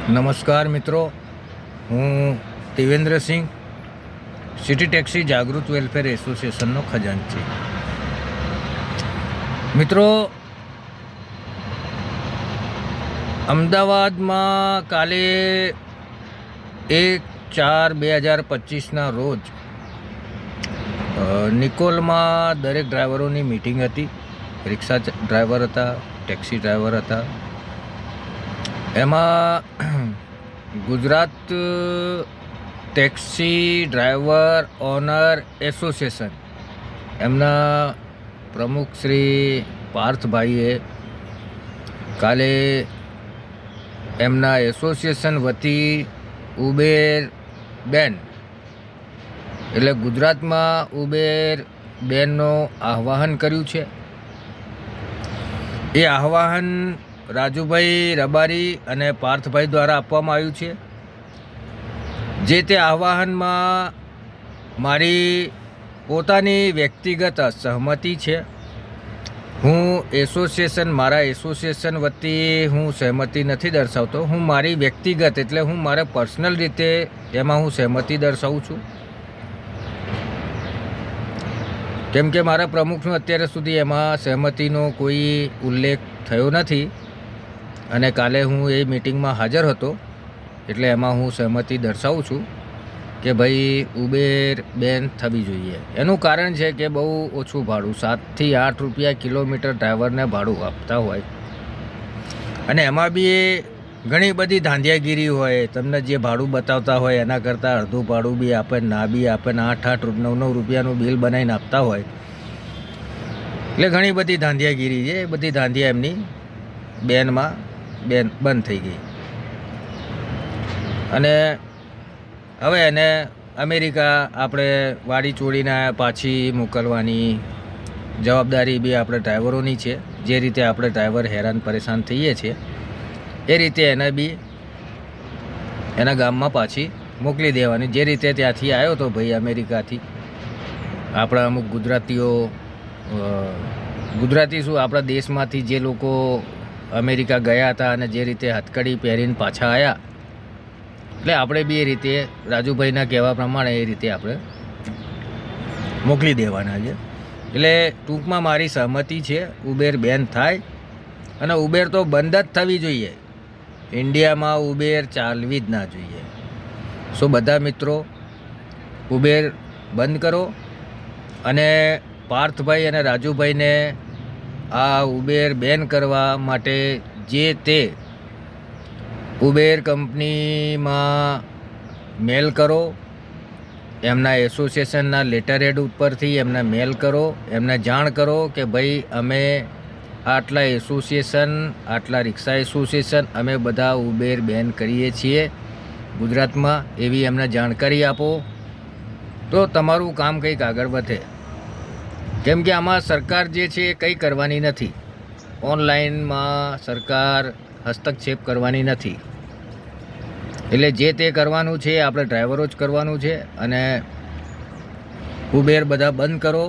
નમસ્કાર મિત્રો, હું દેવેન્દ્રસિંહ, સિટી ટેક્સી જાગૃત વેલફેર એસોસિએશનનો ખજાનચી. મિત્રો, અમદાવાદમાં કાલે 1/4/2025ના રોજ નિકોલમાં દરેક ડ્રાઈવરોની મિટિંગ હતી. રિક્ષા ડ્રાઈવર હતા, ટેક્સી ડ્રાઈવર હતા. એમાં Gujarat taxi driver owner association એમના પ્રમુખ શ્રી પાર્થભાઈએ કાલે એમના એસોસિએશન વતી ઉબેર બેન એટલે ગુજરાતમાં ઉબેર બેનનું આહ્વાન કર્યું છે. એ આહ્વાન રાજુભાઈ રબારી અને પાર્થભાઈ દ્વારા આપવામાં આવ્યું છે. જે તે આહ્વાનમાં મારી પોતાની વ્યક્તિગત સહમતિ છે. હું મારા એસોસિએશન વતી હું સહમતિ નથી દર્શાવતો. હું મારી વ્યક્તિગત એટલે હું મારા પર્સનલ રીતે એમાં હું સહમતિ દર્શાવું છું. કેમ કે મારા પ્રમુખનો અત્યાર સુધી એમાં સહમતિનો કોઈ ઉલ્લેખ થયો નથી અને કાલે હું એ મિટિંગમાં હાજર હતો એટલે એમાં હું સહમતિ દર્શાવું છું કે ભાઈ ઉબેર બેન થવી જોઈએ. એનું કારણ છે કે બહુ ઓછું ભાડું, 7 થી 8 રૂપિયા કિલોમીટર ડ્રાઈવરને ભાડું આપતા હોય અને એમાં બી ઘણી બધી ધાંધિયાગીરી હોય. તમને જે ભાડું બતાવતા હોય એના કરતાં અડધું ભાડું બી આપે, ના બી આપે, 8-8, 9-9 રૂપિયાનું બિલ બનાવીને આપતા હોય. એટલે ઘણી બધી ધાંધિયાગીરી છે. એ બધી ધાંધિયા એમની બેન બંધ થઈ ગઈ અને હવે એને અમેરિકા આપણે વાડી ચોડીને પાછી મોકલવાની જવાબદારી બી આપણે ડ્રાઈવરોની છે. જે રીતે આપણે ડ્રાઈવર હેરાન પરેશાન થઈએ છીએ એ રીતે એને બી એના ગામમાં પાછી મોકલી દેવાની. જે રીતે ત્યાંથી આવ્યો હતો ભાઈ અમેરિકાથી, આપણા અમુક ગુજરાતી શું આપણા દેશમાંથી જે લોકો અમેરિકા ગયા હતા અને જે રીતે હથકડી પહેરીને પાછા આવ્યા, એટલે આપણે બી એ રીતે રાજુભાઈના કહેવા પ્રમાણે એ રીતે આપણે મોકલી દેવાના છે. એટલે ટૂંકમાં મારી સહમતિ છે ઉબેર બેન થાય અને ઉબેર તો બંધ જ થવી જોઈએ. ઇન્ડિયામાં ઉબેર ચાલવી જ ના જોઈએ. સો બધા મિત્રો ઉબેર બંધ કરો અને પાર્થભાઈ અને રાજુભાઈને આ ઉબેર બેન કરવા માટે જે તે ઉબેર કંપનીમાં મેલ કરો. એમના એસોસિએશનના લેટરહેડ ઉપરથી એમને મેલ કરો, એમને જાણ કરો કે ભાઈ અમે આટલા એસોસિએશન, આટલા રિક્ષા એસોસિએશન અમે બધા ઉબેર બેન કરીએ છીએ ગુજરાતમાં, એવી એમને જાણકારી આપો તો તમારું કામ કંઈક આગળ વધે. કેમ કે આમાં સરકાર જે છે એ કંઈ કરવાની નથી. ઓનલાઈનમાં સરકાર હસ્તક્ષેપ કરવાની નથી. એટલે જે તે કરવાનું છે આપણે ડ્રાઈવરો જ કરવાનું છે. અને ઉબેર બધા બંધ કરો,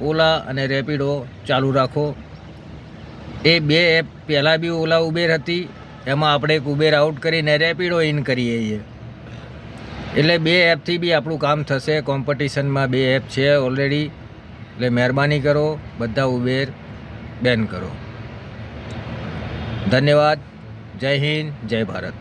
ઓલા અને રેપિડો ચાલુ રાખો. એ 2 એપ પહેલાં બી ઓલા ઉબેર હતી, એમાં આપણે એક ઉબેર આઉટ કરીને રેપિડો ઇન કરીએ છીએ. એટલે 2 એપથી બી આપણું કામ થશે. કોમ્પિટિશનમાં 2 એપ છે ઓલરેડી. એટલે મહેરબાની કરો, બધા ઉબેર બેન કરો. ધન્યવાદ. જય હિન્દ, જય ભારત.